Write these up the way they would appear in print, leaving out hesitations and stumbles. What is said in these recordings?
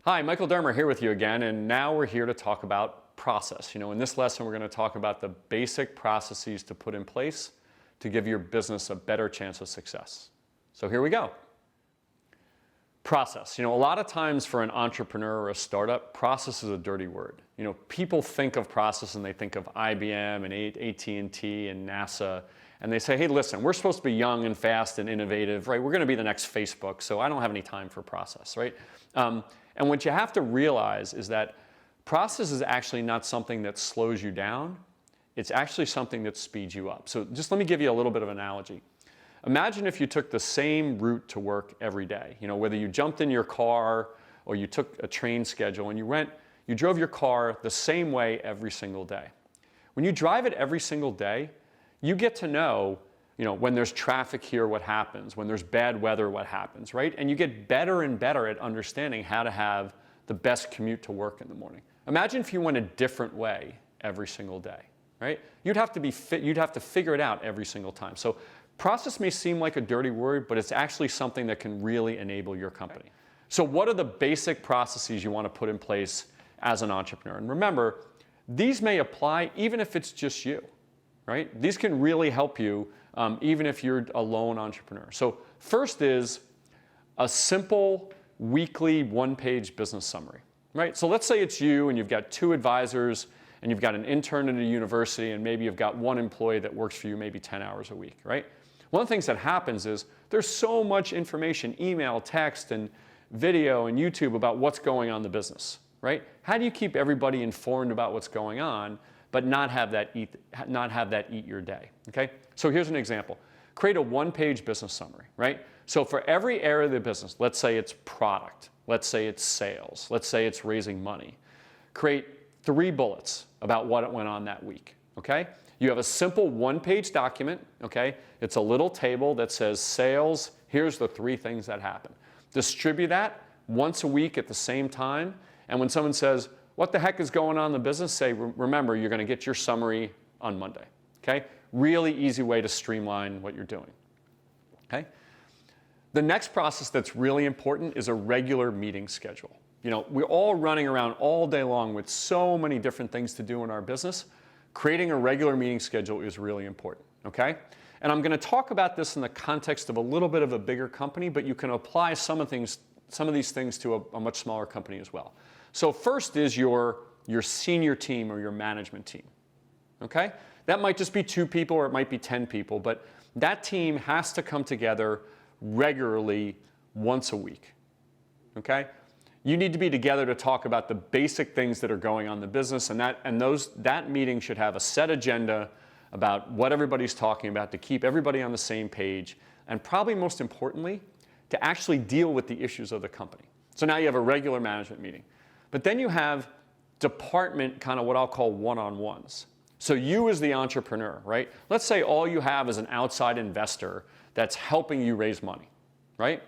Hi, Michael Dermer here with you again, and now we're here to talk about process. In this lesson, we're going to talk about the basic processes to put in place to give your business a better chance of success. So here we go. Process. A lot of times for an entrepreneur or a startup, process is a dirty word. People think of process and they think of IBM and AT&T and NASA, and they say, hey, listen, we're supposed to be young and fast and innovative, right? We're going to be the next Facebook, so I don't have any time for process, right? And what you have to realize is that process is actually not something that slows you down. It's actually something that speeds you up. So just let me give you a little bit of an analogy. Imagine if you took the same route to work every day. Whether you jumped in your car or you took a train schedule and you drove your car the same way every single day. When you drive it every single day, you get to know, when there's traffic here, what happens, when there's bad weather, what happens, right? And you get better and better at understanding how to have the best commute to work in the morning. Imagine if you went a different way every single day, right? You'd have to figure it out every single time. So process may seem like a dirty word, but it's actually something that can really enable your company. So what are the basic processes you want to put in place as an entrepreneur? And remember, these may apply even if it's just you, right? These can really help you even if you're a lone entrepreneur. So first is a simple weekly one-page business summary, right? So let's say it's you and you've got 2 advisors and you've got an intern at a university and maybe you've got 1 employee that works for you maybe 10 hours a week, right? One of the things that happens is there's so much information, email, text, and video and YouTube about what's going on in the business, right? How do you keep everybody informed about what's going on but not have that eat your day, okay? So here's an example. Create a one-page business summary, right? So for every area of the business, let's say it's product, let's say it's sales, let's say it's raising money, create 3 bullets about what went on that week, okay? You have a simple one-page document, okay? It's a little table that says sales, here's the 3 things that happen. Distribute that once a week at the same time, and when someone says, what the heck is going on in the business? Say, remember, you're going to get your summary on Monday. Okay? Really easy way to streamline what you're doing. Okay? The next process that's really important is a regular meeting schedule. We're all running around all day long with so many different things to do in our business. Creating a regular meeting schedule is really important. Okay? And I'm going to talk about this in the context of a little bit of a bigger company, but you can apply some of these things to a much smaller company as well. So first is your senior team or your management team, okay? That might just be 2 people or it might be 10 people, but that team has to come together regularly once a week, okay? You need to be together to talk about the basic things that are going on in the business, and that meeting should have a set agenda about what everybody's talking about to keep everybody on the same page, and probably most importantly, to actually deal with the issues of the company. So now you have a regular management meeting. But then you have department kind of what I'll call one-on-ones. So you as the entrepreneur, right? Let's say all you have is an outside investor that's helping you raise money, right?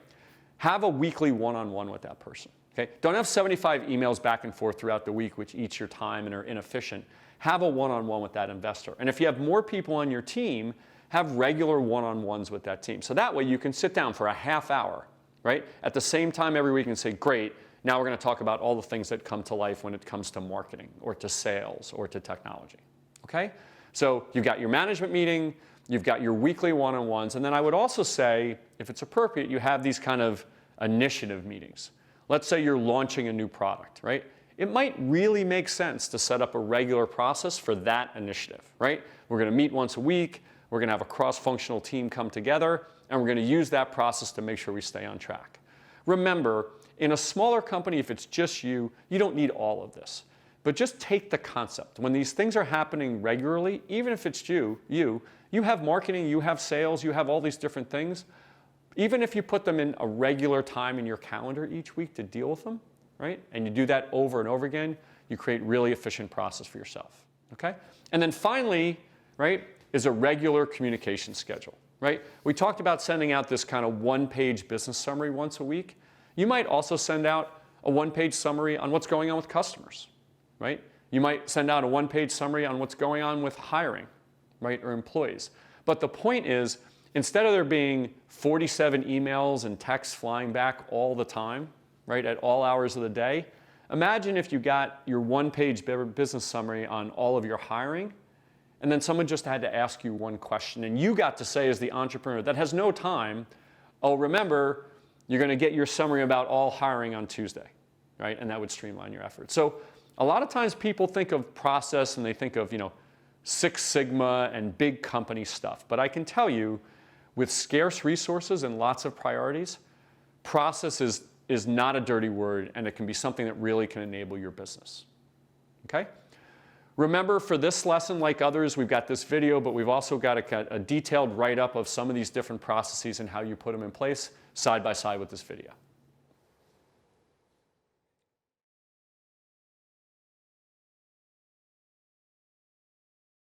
Have a weekly one-on-one with that person, okay? Don't have 75 emails back and forth throughout the week which eats your time and are inefficient. Have a one-on-one with that investor. And if you have more people on your team, have regular one-on-ones with that team. So that way you can sit down for a half hour, right? At the same time every week and say, great, now we're going to talk about all the things that come to life when it comes to marketing or to sales or to technology, okay? So you've got your management meeting, you've got your weekly one-on-ones, and then I would also say, if it's appropriate, you have these kind of initiative meetings. Let's say you're launching a new product, right? It might really make sense to set up a regular process for that initiative, right? We're going to meet once a week, we're going to have a cross-functional team come together, and we're going to use that process to make sure we stay on track. Remember, in a smaller company, if it's just you, you don't need all of this. But just take the concept. When these things are happening regularly, even if it's you have marketing, you have sales, you have all these different things. Even if you put them in a regular time in your calendar each week to deal with them, right? And you do that over and over again, you create really efficient process for yourself, okay? And then finally, right, is a regular communication schedule, right? We talked about sending out this kind of one-page business summary once a week. You might also send out a one-page summary on what's going on with customers, right? You might send out a one-page summary on what's going on with hiring, right, or employees. But the point is, instead of there being 47 emails and texts flying back all the time, right, at all hours of the day. Imagine if you got your one-page business summary on all of your hiring, and then someone just had to ask you one question, and you got to say as the entrepreneur that has no time, oh, remember, you're going to get your summary about all hiring on Tuesday, right? And that would streamline your efforts. So a lot of times people think of process and they think of, Six Sigma and big company stuff. But I can tell you, with scarce resources and lots of priorities, process is not a dirty word, and it can be something that really can enable your business. Okay? Remember, for this lesson, like others, we've got this video, but we've also got a detailed write-up of some of these different processes and how you put them in place side by side with this video.